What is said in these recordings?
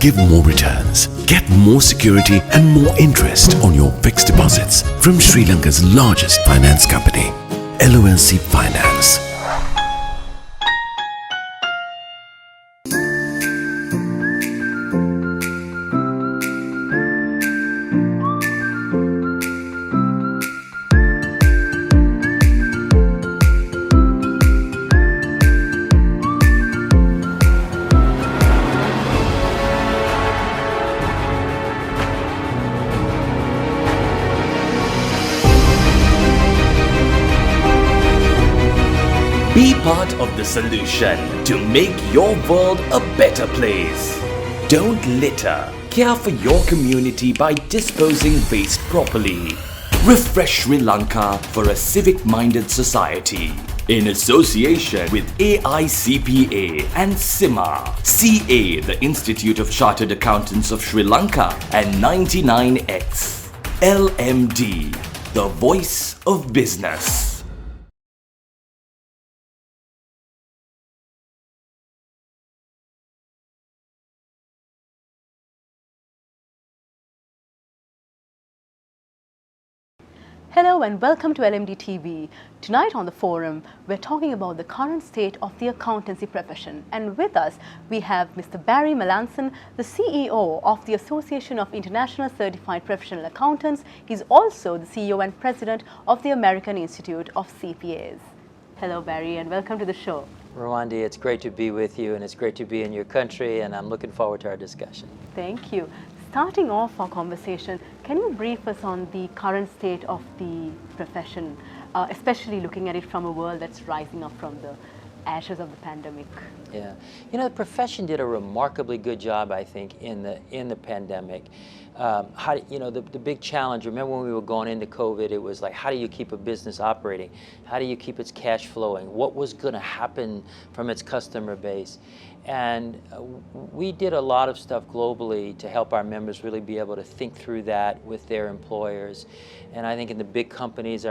give more returns. Get more security and more interest on your fixed deposits from Sri Lanka's largest finance company, LOLC Finance. Be part of the solution to make your world a better place. Don't litter. Care for your community by disposing waste properly. Refresh Sri Lanka for a civic-minded society. In association with AICPA and CIMA, CA, the Institute of Chartered Accountants of Sri Lanka, and 99X. LMD, the voice of business. Hello and welcome to LMDtv. Tonight on the forum, we're talking about the current state of the accountancy profession. And with us, we have Mr. Barry Melancon, the CEO of the Association of International Certified Professional Accountants. He's also the CEO and President of the American Institute of CPAs. Hello, Barry, and welcome to the show. Ruwandi, it's great to be with you, and it's great to be in your country, and I'm looking forward to our discussion. Thank you. Starting off our conversation, can you brief us on the current state of the profession, especially looking at it from a world that's rising up from the ashes of the pandemic? Yeah, you know, the profession did a remarkably good job, I think, in the pandemic. The big challenge, remember when we were going into COVID, it was like, how do you keep a business operating? How do you keep its cash flowing? What was going to happen from its customer base? And we did a lot of stuff globally to help our members really be able to think through that with their employers. And I think in the big companies,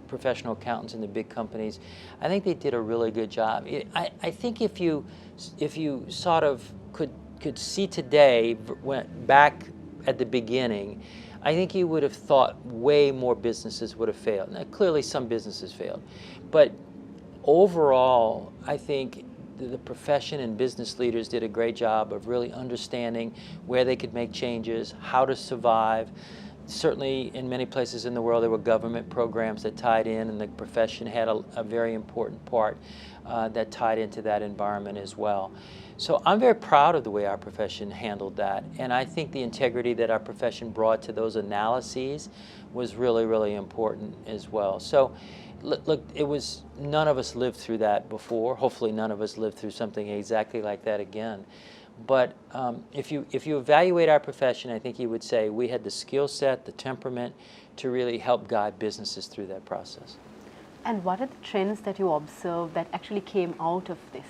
professional accountants in the big companies, I think they did a really good job. I think if you sort of could see today, went back at the beginning, I think you would have thought way more businesses would have failed. Now, clearly some businesses failed, but overall, I think the profession and business leaders did a great job of really understanding where they could make changes, how to survive. Certainly in many places in the world there were government programs that tied in, and the profession had a very important part that tied into that environment as well. So I'm very proud of the way our profession handled that, and I think the integrity that our profession brought to those analyses was really, really important as well. So look, none of us lived through that before. Hopefully none of us lived through something exactly like that again. But if you evaluate our profession, I think you would say we had the skill set, the temperament to really help guide businesses through that process. And what are the trends that you observed that actually came out of this?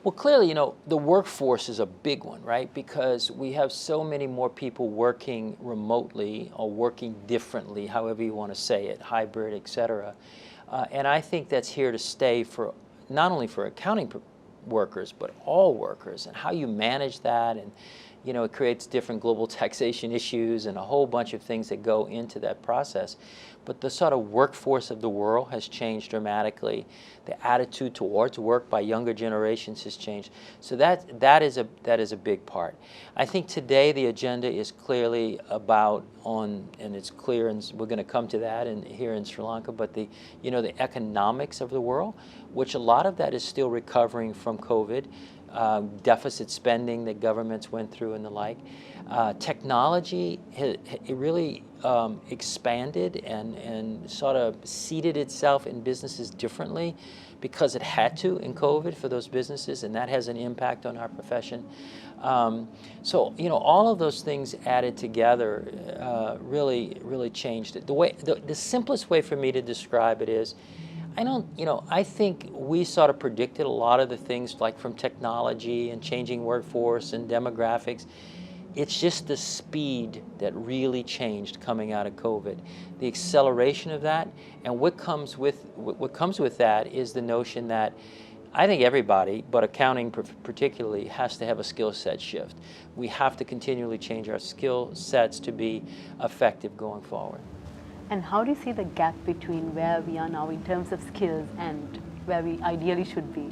Well, clearly, the workforce is a big one, right? Because we have so many more people working remotely or working differently, however you want to say it, hybrid, et cetera. And I think that's here to stay for not only for accounting workers, but all workers, and how you manage that. And it creates different global taxation issues and a whole bunch of things that go into that process. But the sort of workforce of the world has changed dramatically. The attitude towards work by younger generations has changed. So that is a big part. I think today the agenda is clearly about and it's clear, and we're going to come to that here in Sri Lanka, but the economics of the world, which a lot of that is still recovering from COVID. Deficit spending that governments went through and the like. Technology, it really expanded and sort of seeded itself in businesses differently because it had to in COVID for those businesses, and that has an impact on our profession. So all of those things added together really changed it. The simplest way for me to describe it is, I think we sort of predicted a lot of the things, like from technology and changing workforce and demographics. It's just the speed that really changed coming out of COVID, the acceleration of that, and what comes with that is the notion that I think everybody, but accounting particularly, has to have a skill set shift. We have to continually change our skill sets to be effective going forward. And how do you see the gap between where we are now in terms of skills and where we ideally should be?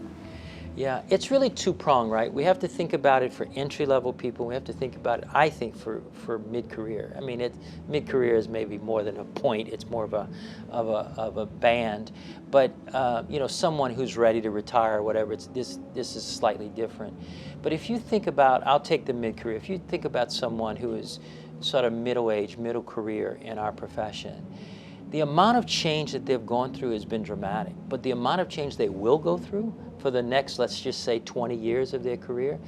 Yeah, it's really two-pronged, right? We have to think about it for entry-level people. We have to think about it, I think, for mid-career. I mean, mid-career is maybe more than a point. It's more of a band. But you know, someone who's ready to retire or whatever, this is slightly different. But if you think about, I'll take the mid-career. If you think about someone who is sort of middle-age, middle career in our profession, the amount of change that they've gone through has been dramatic, but the amount of change they will go through for the next, let's just say, 20 years of their career,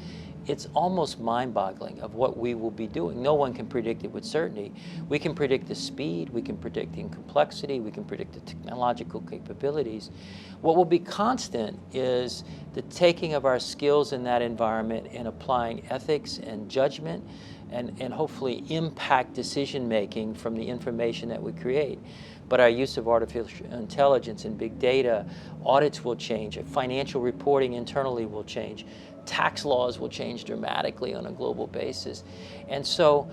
it's almost mind-boggling of what we will be doing. No one can predict it with certainty. We can predict the speed, we can predict the complexity, we can predict the technological capabilities. What will be constant is the taking of our skills in that environment and applying ethics and judgment and hopefully impact decision-making from the information that we create. But our use of artificial intelligence and big data, audits will change, financial reporting internally will change, tax laws will change dramatically on a global basis. And so,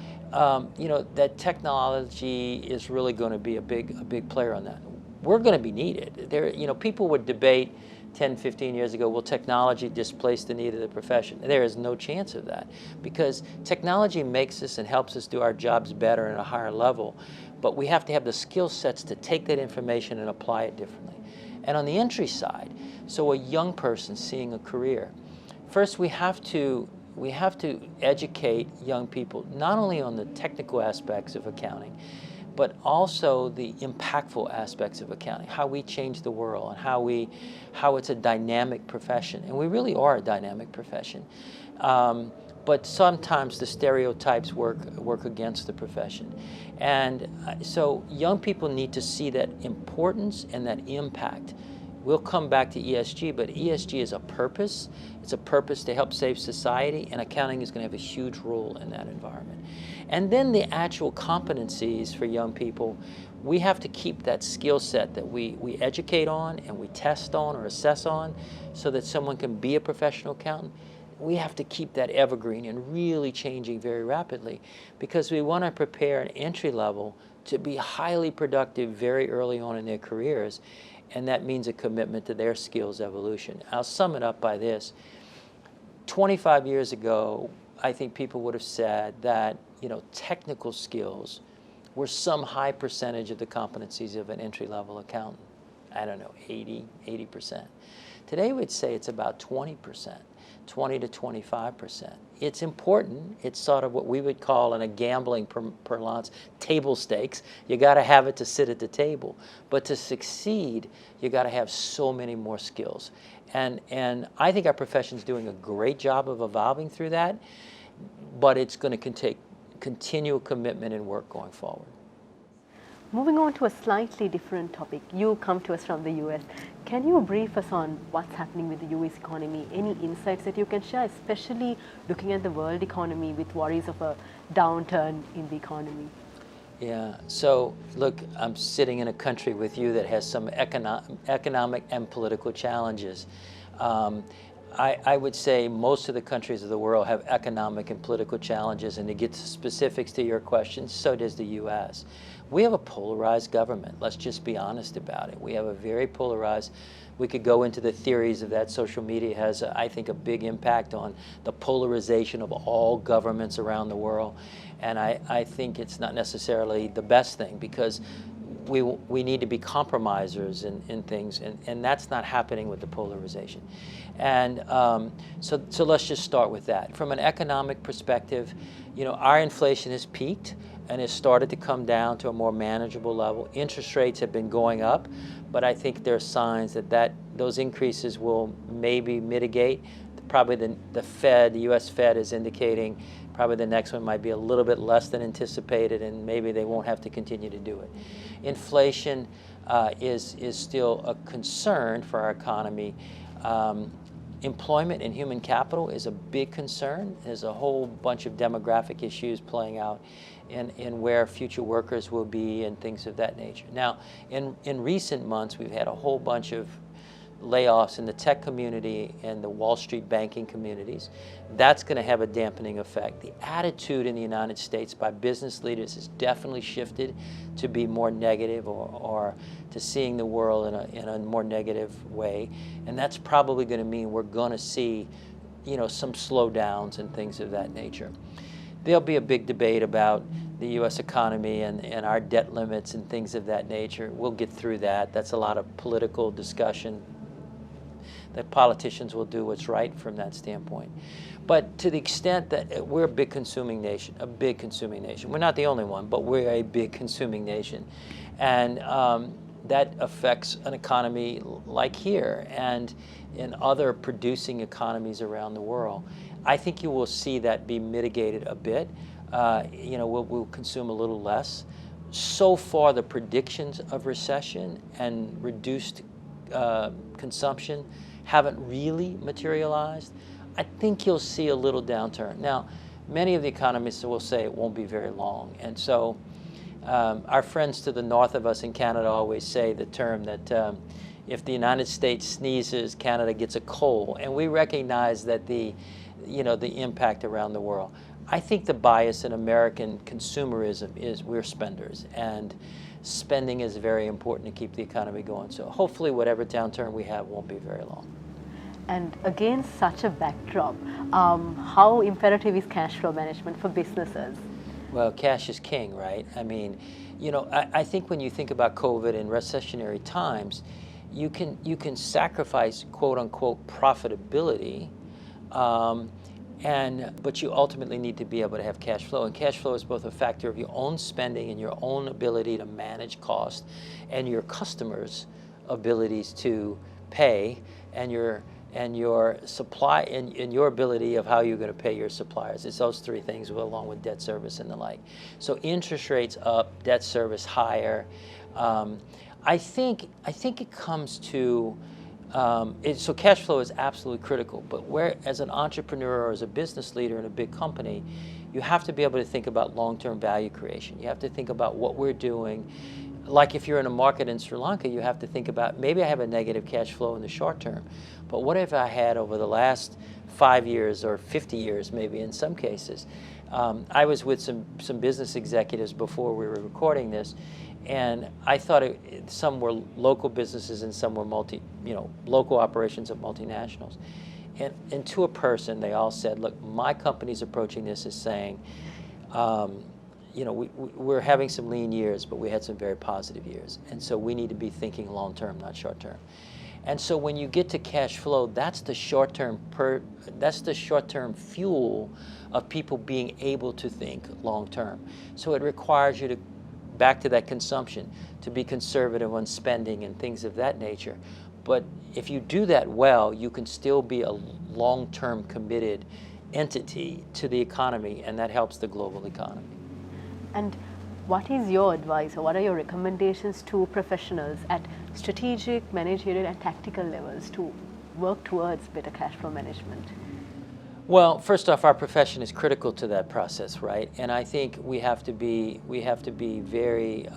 you know, that technology is really going to be a big player on that. We're going to be needed. You know, people would debate 10, 15 years ago, will technology displace the need of the profession? There is no chance of that, because technology makes us and helps us do our jobs better at a higher level, but we have to have the skill sets to take that information and apply it differently. And on the entry side, so a young person seeing a career, first we have to educate young people not only on the technical aspects of accounting, but also the impactful aspects of accounting, how we change the world and how it's a dynamic profession. And we really are a dynamic profession. But sometimes the stereotypes work against the profession. And so young people need to see that importance and that impact. We'll come back to ESG, but ESG is a purpose. It's a purpose to help save society, and accounting is going to have a huge role in that environment. And then the actual competencies for young people, we have to keep that skill set that we educate on and we test on or assess on so that someone can be a professional accountant. We have to keep that evergreen and really changing very rapidly, because we want to prepare an entry level to be highly productive very early on in their careers. And that means a commitment to their skills evolution. I'll sum it up by this. 25 years ago, I think people would have said that, you know, technical skills were some high percentage of the competencies of an entry-level accountant. I don't know, 80%. Today we'd say it's about 20%, 20 to 25%. It's important. It's sort of what we would call in a gambling parlance, table stakes. You got to have it to sit at the table. But to succeed, you got to have so many more skills. And I think our profession's doing a great job of evolving through that, but it's going to take continual commitment and work going forward. Moving on to a slightly different topic. You come to us from the US. Can you brief us on what's happening with the US economy? Any insights that you can share, especially looking at the world economy with worries of a downturn in the economy? Yeah, so look, I'm sitting in a country with you that has some economic and political challenges. I would say most of the countries of the world have economic and political challenges, and to get specifics to your question, so does the US. We have a polarized government. Let's just be honest about it. We have a very polarized, we could go into the theories of that. Social media has, I think, a big impact on the polarization of all governments around the world. And I think it's not necessarily the best thing, because we need to be compromisers in things, and that's not happening with the polarization. And so let's just start with that. From an economic perspective, you know, our inflation has peaked and has started to come down to a more manageable level. Interest rates have been going up, but I think there are signs that those increases will maybe mitigate. Probably the Fed, the US Fed, is indicating probably the next one might be a little bit less than anticipated, and maybe they won't have to continue to do it. Inflation is still a concern for our economy. Employment and human capital is a big concern. There's a whole bunch of demographic issues playing out in where future workers will be and things of that nature. Now, in recent months, we've had a whole bunch of layoffs in the tech community and the Wall Street banking communities. That's going to have a dampening effect. The attitude in the United States by business leaders has definitely shifted to be more negative or to seeing the world in a more negative way. And that's probably going to mean we're going to see, you know, some slowdowns and things of that nature. There'll be a big debate about the U.S. economy and our debt limits and things of that nature. We'll get through that. That's a lot of political discussion. That politicians will do what's right from that standpoint. But to the extent that we're a big consuming nation, we're not the only one, but we're a big consuming nation. And that affects an economy like here and in other producing economies around the world. I think you will see that be mitigated a bit. You know, we'll consume a little less. So far, the predictions of recession and reduced consumption haven't really materialized. I think you'll see a little downturn. Now, many of the economists will say it won't be very long. And so our friends to the north of us in Canada always say the term that if the United States sneezes, Canada gets a cold. And we recognize that the impact around the world. I think the bias in American consumerism is we're spenders, and spending is very important to keep the economy going. So hopefully whatever downturn we have won't be very long. And against such a backdrop, how imperative is cash flow management for businesses? Well, cash is king, right? I mean, you know, I think when you think about COVID and recessionary times, you can sacrifice quote unquote profitability, but you ultimately need to be able to have cash flow. And cash flow is both a factor of your own spending and your own ability to manage cost, and your customers' abilities to pay, and your supply and your ability of how you're going to pay your suppliers. It's those three things along with debt service and the like. So interest rates up, debt service higher. I think it comes to so cash flow is absolutely critical, but where as an entrepreneur or as a business leader in a big company, you have to be able to think about long-term value creation. You have to think about what we're doing. Like if you're in a market in Sri Lanka, you have to think about, maybe I have a negative cash flow in the short term, but what if I had over the last 5 years or 50 years, maybe in some cases. I was with some business executives before we were recording this, and I thought some were local businesses and some were local operations of multinationals. And to a person, they all said, look, my company's approaching this as saying, we're having some lean years, but we had some very positive years. And so we need to be thinking long term, not short term. And so when you get to cash flow, that's the short term fuel of people being able to think long term. So it requires you to, back to that consumption, to be conservative on spending and things of that nature. But if you do that well, you can still be a long-term committed entity to the economy, and that helps the global economy. And what is your advice, or what are your recommendations to professionals at strategic, managerial, and tactical levels to work towards better cash flow management? Well, first off, our profession is critical to that process, right? And I think we have to be very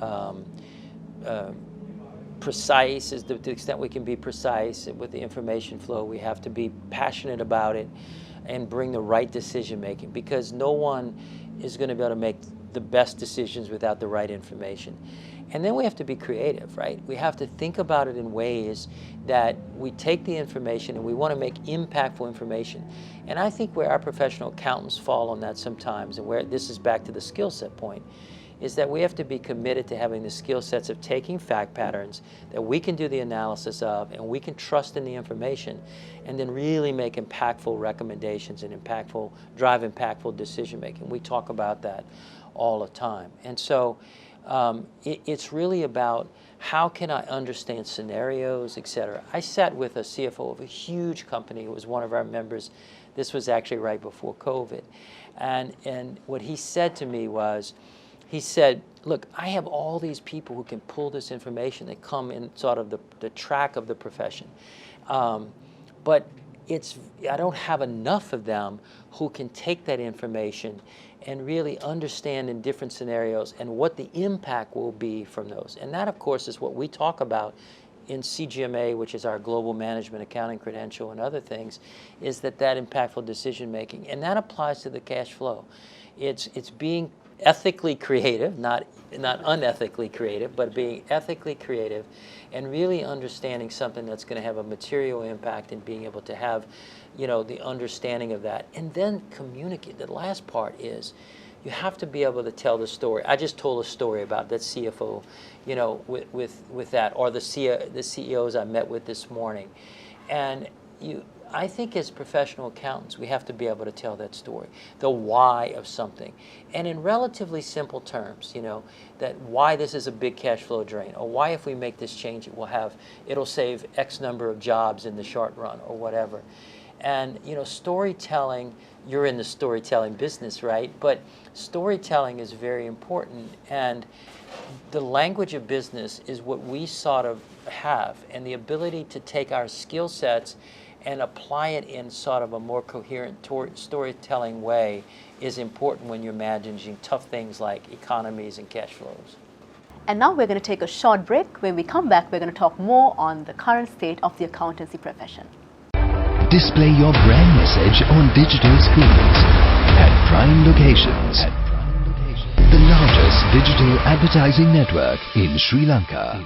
precise, to the extent we can be precise with the information flow. We have to be passionate about it and bring the right decision making, because no one is going to be able to make the best decisions without the right information. And then we have to be creative, right? We have to think about it in ways that we take the information and we want to make impactful information. And I think where our professional accountants fall on that sometimes, and where this is back to the skill set point, is that we have to be committed to having the skill sets of taking fact patterns that we can do the analysis of, and we can trust in the information, and then really make impactful recommendations and drive impactful decision making. We talk about that all the time. And so it's really about how can I understand scenarios, et cetera. I sat with a CFO of a huge company who was one of our members. This was actually right before COVID. And what he said to me was, he said, look, I have all these people who can pull this information. They come in sort of the track of the profession. But I don't have enough of them who can take that information and really understand in different scenarios and what the impact will be from those. And that, of course, is what we talk about in CGMA, which is our global management accounting credential and other things, is that impactful decision making, and that applies to the cash flow. It's being ethically creative, not unethically creative, but being ethically creative and really understanding something that's going to have a material impact and being able to have, the understanding of that. And then communicate. The last part is you have to be able to tell the story. I just told a story about that CFO, with that, or the CEOs I met with this morning. And I think as professional accountants, we have to be able to tell that story, the why of something. And in relatively simple terms, that why this is a big cash flow drain, or why if we make this change, it'll save X number of jobs in the short run, or whatever. And, storytelling, you're in the storytelling business, right? But storytelling is very important. And the language of business is what we sort of have, and the ability to take our skill sets and apply it in sort of a more coherent storytelling way is important when you're managing tough things like economies and cash flows. And now we're going to take a short break. When we come back, we're going to talk more on the current state of the accountancy profession. Display your brand message on digital screens at prime locations. The largest digital advertising network in Sri Lanka.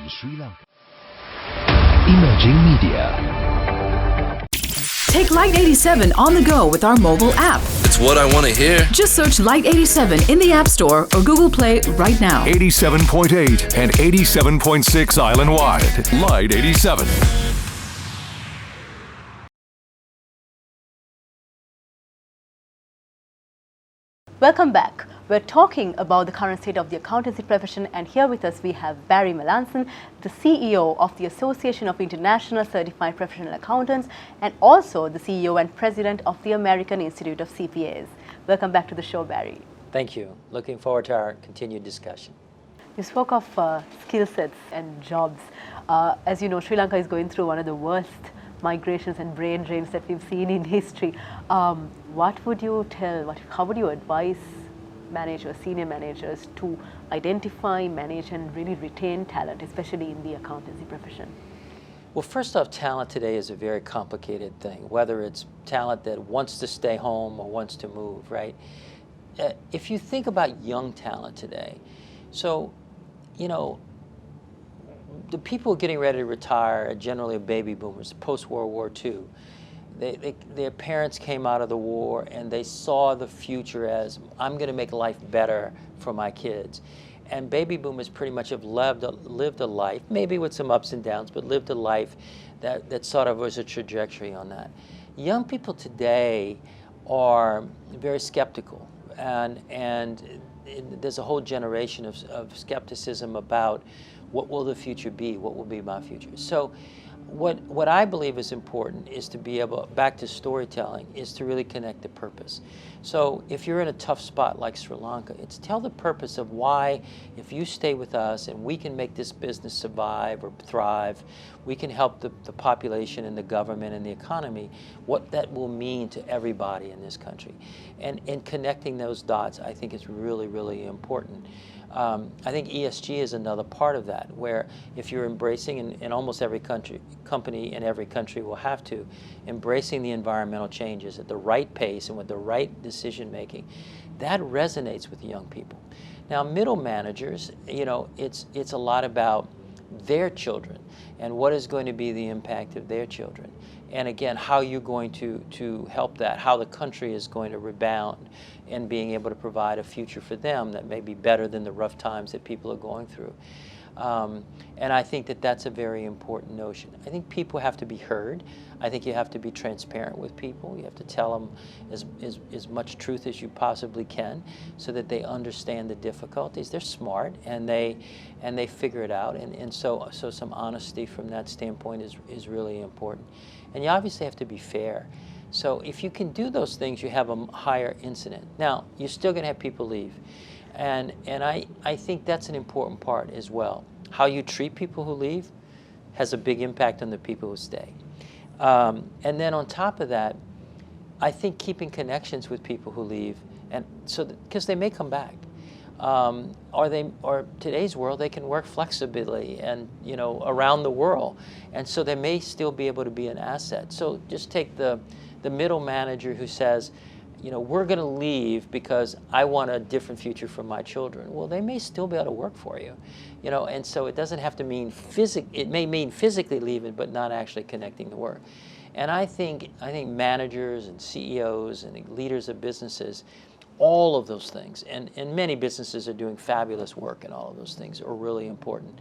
Emerging media. Take Light 87 on the go with our mobile app. It's what I want to hear. Just search Light 87 in the App Store or Google Play right now. 87.8 and 87.6 island-wide. Light 87. Welcome back. We're talking about the current state of the accountancy profession, and here with us we have Barry Melancon, the CEO of the Association of International Certified Professional Accountants, and also the CEO and President of the American Institute of CPAs. Welcome back to the show, Barry. Thank you. Looking forward to our continued discussion. You spoke of skill sets and jobs. As you know, Sri Lanka is going through one of the worst migrations and brain drains that we've seen in history. What would you how would you advise managers, senior managers, to identify, manage, and really retain talent, especially in the accountancy profession? Well, first off, talent today is a very complicated thing, whether it's talent that wants to stay home or wants to move, right? If you think about young talent today, so, the people getting ready to retire are generally baby boomers, post-World War II. Their parents came out of the war and they saw the future as, I'm going to make life better for my kids. And baby boomers pretty much have lived a life, maybe with some ups and downs, but lived a life that sort of was a trajectory on that. Young people today are very skeptical, and there's a whole generation of skepticism about what will the future be, what will be my future. So what I believe is important is to be able, back to storytelling, is to really connect the purpose. So if you're in a tough spot like Sri Lanka, it's tell the purpose of why, if you stay with us and we can make this business survive or thrive, we can help the population and the government and the economy, what that will mean to everybody in this country. And connecting those dots, I think, is really, really important. I think ESG is another part of that, where if you're embracing, and almost every company in every country will have to, embracing the environmental changes at the right pace and with the right decision making, that resonates with young people. Now, middle managers, it's a lot about their children and what is going to be the impact of their children. And again, how you're going to help that, how the country is going to rebound and being able to provide a future for them that may be better than the rough times that people are going through. And I think that that's a very important notion. I think people have to be heard. I think you have to be transparent with people. You have to tell them as much truth as you possibly can so that they understand the difficulties. They're smart and they figure it out. And so some honesty from that standpoint is really important. And you obviously have to be fair. So if you can do those things, you have a higher incident. Now, you're still going to have people leave. And I think that's an important part as well. How you treat people who leave has a big impact on the people who stay. And then on top of that, I think keeping connections with people who leave, and so because they may come back. or today's world, they can work flexibly and, you know, around the world. And so they may still be able to be an asset. So just take the middle manager who says, you know, we're going to leave because I want a different future for my children. Well, they may still be able to work for you, you know, and so it doesn't have to mean it may mean physically leaving, but not actually connecting the work. And I think managers and CEOs and leaders of businesses, all of those things, and many businesses are doing fabulous work, and all of those things are really important.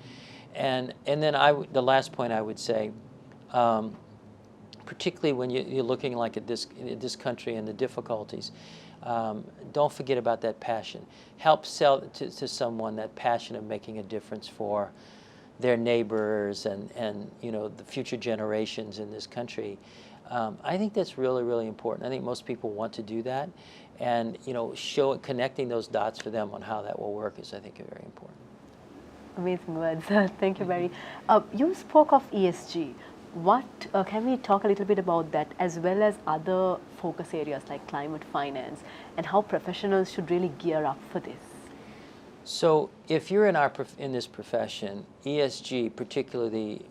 And then the last point I would say, particularly when you're looking like at this country and the difficulties, don't forget about that passion. Help sell to someone that passion of making a difference for their neighbors and you know, the future generations in this country. I think that's really, really important. I think most people want to do that, and you know, connecting those dots for them on how that will work is, I think, very important. Amazing words. Thank you, Barry. You spoke of ESG. Can we talk a little bit about that, as well as other focus areas like climate finance, and how professionals should really gear up for this? So if you're in this profession, ESG, particularly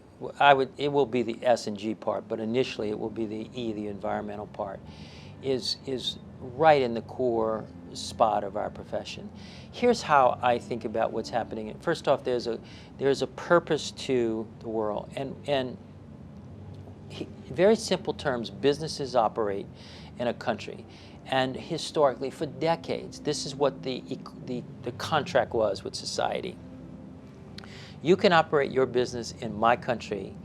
it will be the S and G part, but initially it will be the E, the environmental part, is right in the core spot of our profession. Here's how I think about what's happening. First off, there's a purpose to the world, and in very simple terms, businesses operate in a country. And historically, for decades, this is what the contract was with society. You can operate your business in my country,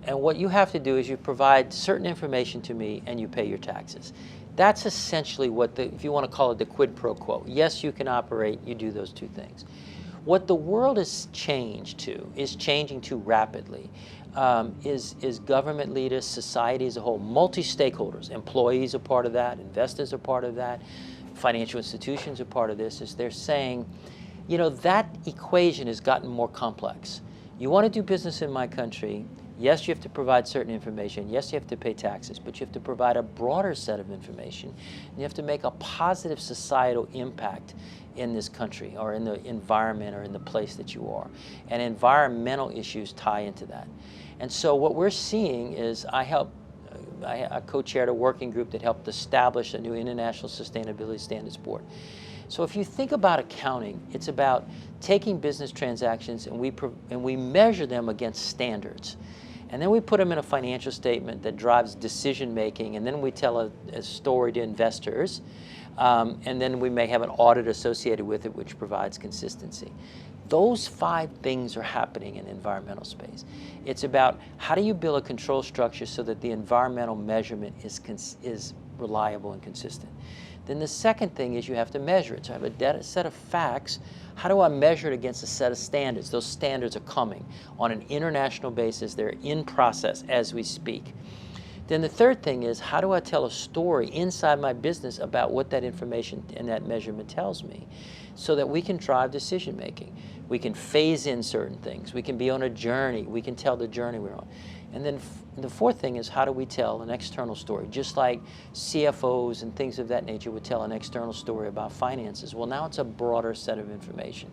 and what you have to do is you provide certain information to me and you pay your taxes. That's essentially what if you want to call it the quid pro quo. Yes, you can operate, you do those two things. What the world is changing to rapidly, is government leaders, society as a whole, multi-stakeholders, employees are part of that, investors are part of that, financial institutions are part of this, is they're saying, you know, that equation has gotten more complex. You want to do business in my country, yes, you have to provide certain information, yes, you have to pay taxes, but you have to provide a broader set of information, and you have to make a positive societal impact in this country, or in the environment, or in the place that you are. And environmental issues tie into that. And so what we're seeing is I co-chaired a working group that helped establish a new International Sustainability Standards Board. So if you think about accounting, it's about taking business transactions and we measure them against standards. And then we put them in a financial statement that drives decision making, and then we tell a story to investors, and then we may have an audit associated with it which provides consistency. Those 5 things are happening in the environmental space. It's about how do you build a control structure so that the environmental measurement is reliable and consistent. Then the second thing is you have to measure it. So I have a set of facts. How do I measure it against a set of standards? Those standards are coming on an international basis. They're in process as we speak. Then the third thing is, how do I tell a story inside my business about what that information and that measurement tells me, so that we can drive decision making. We can phase in certain things. We can be on a journey. We can tell the journey we're on. And then the fourth thing is, how do we tell an external story? Just like CFOs and things of that nature would tell an external story about finances. Well, now it's a broader set of information.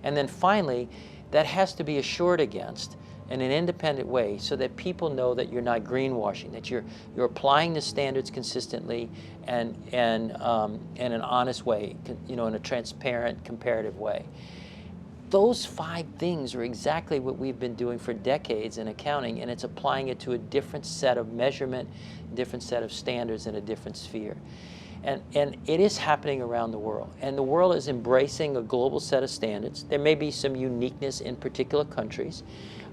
And then finally, that has to be assured against in an independent way, so that people know that you're not greenwashing, that you're applying the standards consistently and in an honest way, you know, in a transparent, comparative way. Those 5 things are exactly what we've been doing for decades in accounting, and it's applying it to a different set of measurement, different set of standards in a different sphere. And it is happening around the world. And the world is embracing a global set of standards. There may be some uniqueness in particular countries.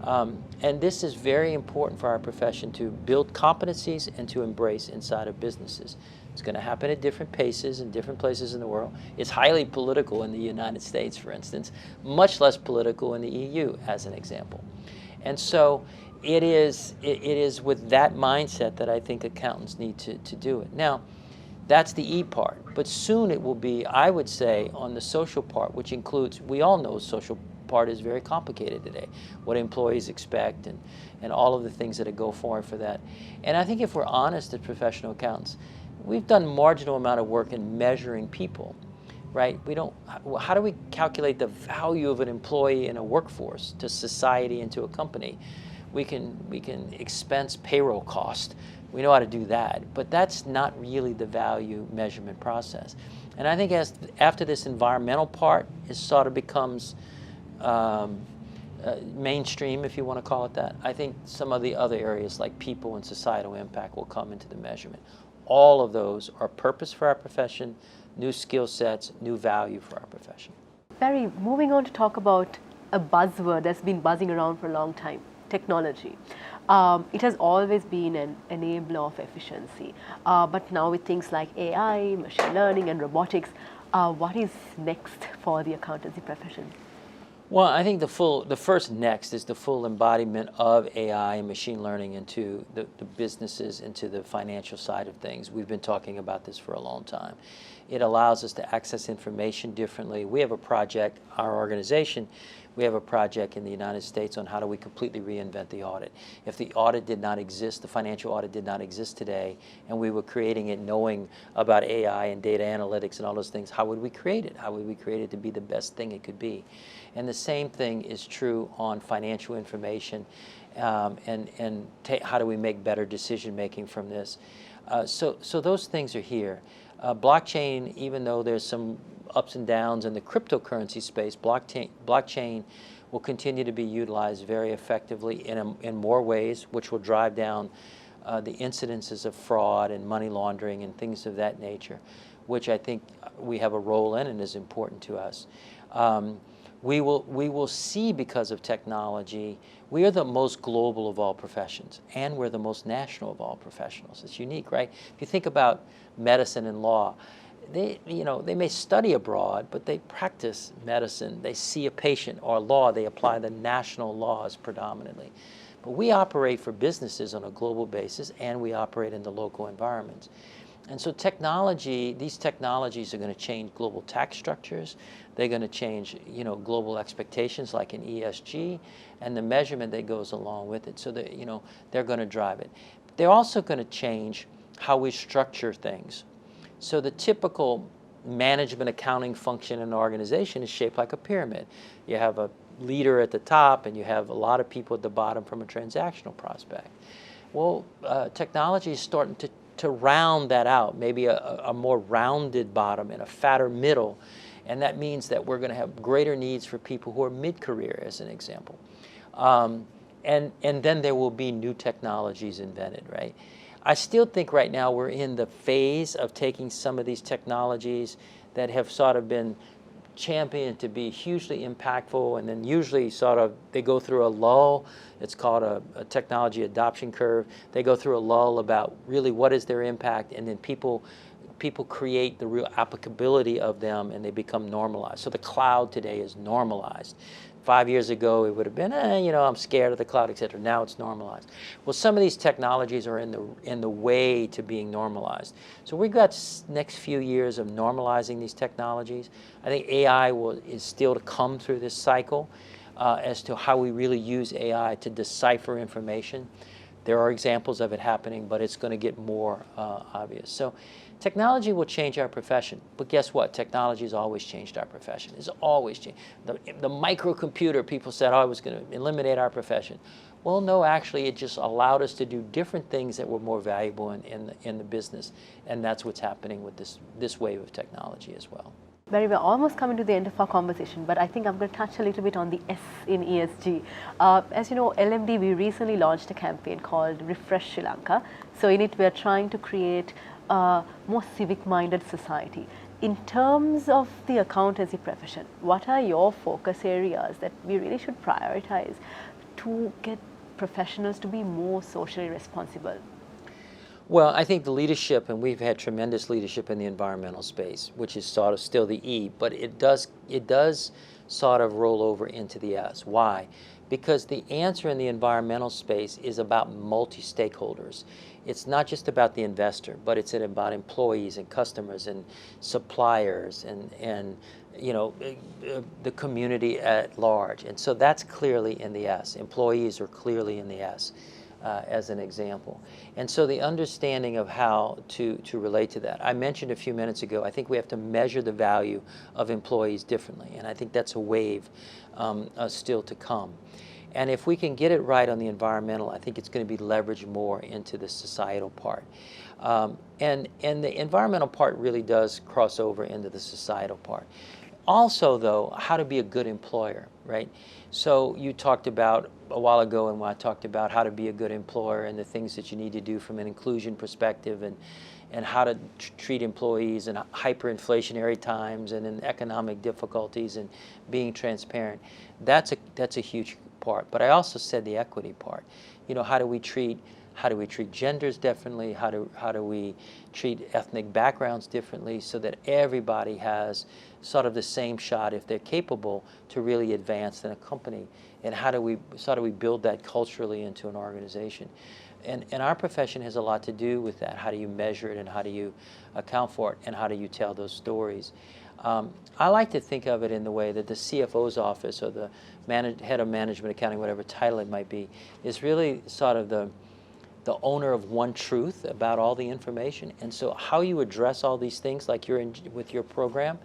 And this is very important for our profession to build competencies and to embrace inside of businesses. It's going to happen at different paces in different places in the world. It's highly political in the United States, for instance, much less political in the EU, as an example. And so it is with that mindset that I think accountants need to do it. Now, that's the E part, but soon it will be, I would say, on the social part, which includes, we all know social part is very complicated today, what employees expect and all of the things that go forward for that. And I think if we're honest as professional accountants, we've done marginal amount of work in measuring people. right? We don't, how do we calculate the value of an employee in a workforce to society and to a company? We can expense payroll cost. We know how to do that, but that's not really the value measurement process. And I think after this environmental part is sort of becomes mainstream, if you want to call it that, I think some of the other areas like people and societal impact will come into the measurement. All of those are purpose for our profession, new skill sets, new value for our profession. Barry, moving on to talk about a buzzword that's been buzzing around for a long time, technology. It has always been an enabler of efficiency, but now with things like AI, machine learning and robotics, what is next for the accountancy profession? Well, I think the first next is the full embodiment of AI and machine learning into the businesses, into the financial side of things. We've been talking about this for a long time. It allows us to access information differently. We have a project, our organization, we have a project in the United States on how do we completely reinvent the audit. If the audit did not exist, the financial audit did not exist today, and we were creating it knowing about AI and data analytics and all those things, how would we create it? How would we create it to be the best thing it could be? And the same thing is true on financial information how do we make better decision making from this? So those things are here. Blockchain, even though there's some ups and downs in the cryptocurrency space, blockchain will continue to be utilized very effectively in more ways, which will drive down the incidences of fraud and money laundering and things of that nature, which I think we have a role in and is important to us. We will see, because of technology, we are the most global of all professions, and we're the most national of all professionals. It's unique, right? If you think about medicine and law, they may study abroad, but they practice medicine. They see a patient, or law, they apply the national laws predominantly. But we operate for businesses on a global basis, and we operate in the local environments. And so these technologies are going to change global tax structures. They're going to change, global expectations like in ESG, and the measurement that goes along with it. So that, they're going to drive it. They're also going to change how we structure things. So the typical management accounting function in an organization is shaped like a pyramid. You have a leader at the top, and you have a lot of people at the bottom from a transactional prospect. Well, technology is starting to round that out, maybe a more rounded bottom and a fatter middle. And that means that we're going to have greater needs for people who are mid-career, as an example. And then there will be new technologies invented, right? I still think right now we're in the phase of taking some of these technologies that have sort of been championed to be hugely impactful, and then usually they go through a lull. It's called a technology adoption curve. They go through a lull about really what is their impact, and then people create the real applicability of them, and they become normalized. So the cloud today is normalized. 5 years ago, it would have been, I'm scared of the cloud, et cetera. Now it's normalized. Well, some of these technologies are in the way to being normalized. So we've got next few years of normalizing these technologies. I think AI is still to come through this cycle as to how we really use AI to decipher information. There are examples of it happening, but it's going to get more obvious. So technology will change our profession, but guess what? Technology has always changed our profession. It's always changed. The microcomputer, people said, oh, it was going to eliminate our profession. Well, no, actually, it just allowed us to do different things that were more valuable in the business, and that's what's happening with this wave of technology as well. Barry, we're almost coming to the end of our conversation, but I think I'm going to touch a little bit on the S in ESG. As you know, LMD, we recently launched a campaign called Refresh Sri Lanka. So in it, we're trying to create a more civic-minded society. In terms of the accountancy profession, what are your focus areas that we really should prioritize to get professionals to be more socially responsible? Well, I think the leadership, and we've had tremendous leadership in the environmental space, which is sort of still the E, but it does sort of roll over into the S. Why? Because the answer in the environmental space is about multi-stakeholders. It's not just about the investor, but it's about employees and customers and suppliers and the community at large. And so that's clearly in the S. Employees are clearly in the S. as an example. And so the understanding of how to relate to that. I mentioned a few minutes ago, I think we have to measure the value of employees differently, and I think that's a wave still to come. And if we can get it right on the environmental, I think it's going to be leveraged more into the societal part. And the environmental part really does cross over into the societal part. Also, though, how to be a good employer, right? So you talked about a while ago, and when I talked about how to be a good employer and the things that you need to do from an inclusion perspective, and how to treat employees in hyperinflationary times and in economic difficulties, and being transparent. That's a huge part. But I also said the equity part. You know, how do we treat genders differently? How do we treat ethnic backgrounds differently, so that everybody has sort of the same shot, if they're capable, to really advance in a company? And how do we build that culturally into an organization? And our profession has a lot to do with that. How do you measure it, and how do you account for it, and how do you tell those stories? I like to think of it in the way that the CFO's office, or the head of management accounting, whatever title it might be, is really sort of the owner of one truth about all the information. And so how you address all these things, like you're in with your program,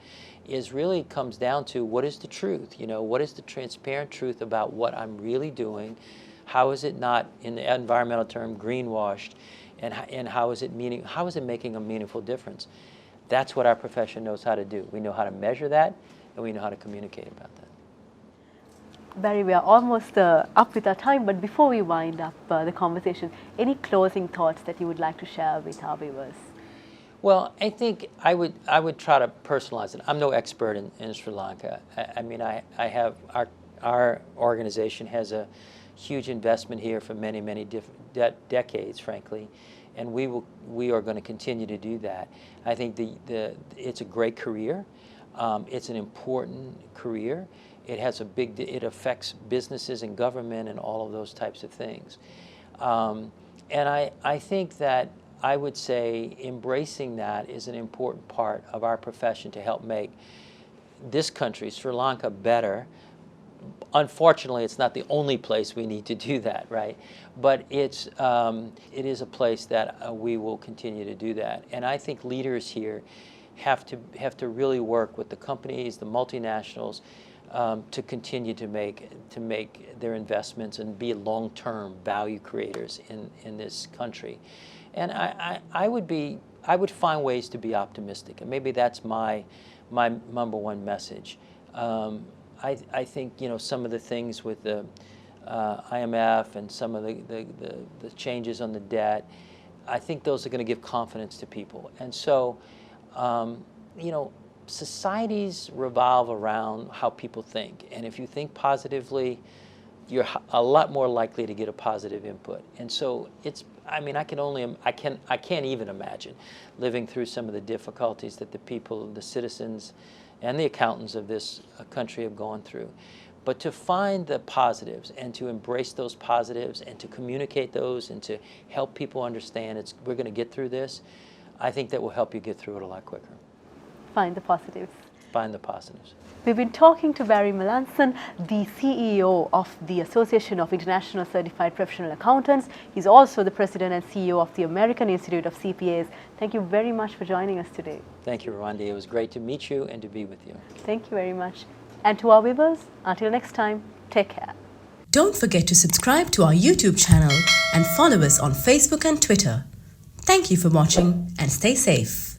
is really comes down to what is the truth? You know, what is the transparent truth about what I'm really doing? How is it not, in the environmental term, greenwashed? And how is it making a meaningful difference? That's what our profession knows how to do. We know how to measure that, and we know how to communicate about that. Barry, we are almost up with our time, but before we wind up the conversation, any closing thoughts that you would like to share with our viewers? Well, I think I would try to personalize it. I'm no expert in Sri Lanka. I mean, I have our organization has a huge investment here for many decades, frankly, and we are going to continue to do that. I think it's a great career. It's an important career. It affects businesses and government and all of those types of things. And I think that I would say embracing that is an important part of our profession to help make this country, Sri Lanka, better. Unfortunately, it's not the only place we need to do that, right? But it is a place that we will continue to do that. And I think leaders here have to really work with the companies, the multinationals, to continue to make their investments and be long-term value creators in this country. And I would find ways to be optimistic, and maybe that's my number one message. I think, you know, some of the things with the IMF and some of the changes on the debt, I think those are going to give confidence to people. And so, you know, societies revolve around how people think, and if you think positively, you're a lot more likely to get a positive input. And so I mean, I can't even imagine living through some of the difficulties that the people, the citizens, and the accountants of this country have gone through. But to find the positives and to embrace those positives and to communicate those and to help people understand we're going to get through this, I think that will help you get through it a lot quicker. Find the positives. Find the positives. We've been talking to Barry Melancon, the CEO of the Association of International Certified Professional Accountants. He's also the President and CEO of the American Institute of CPAs. Thank you very much for joining us today. Thank you, Ruwandi. It was great to meet you and to be with you. Thank you very much. And to our viewers, until next time, take care. Don't forget to subscribe to our YouTube channel and follow us on Facebook and Twitter. Thank you for watching, and stay safe.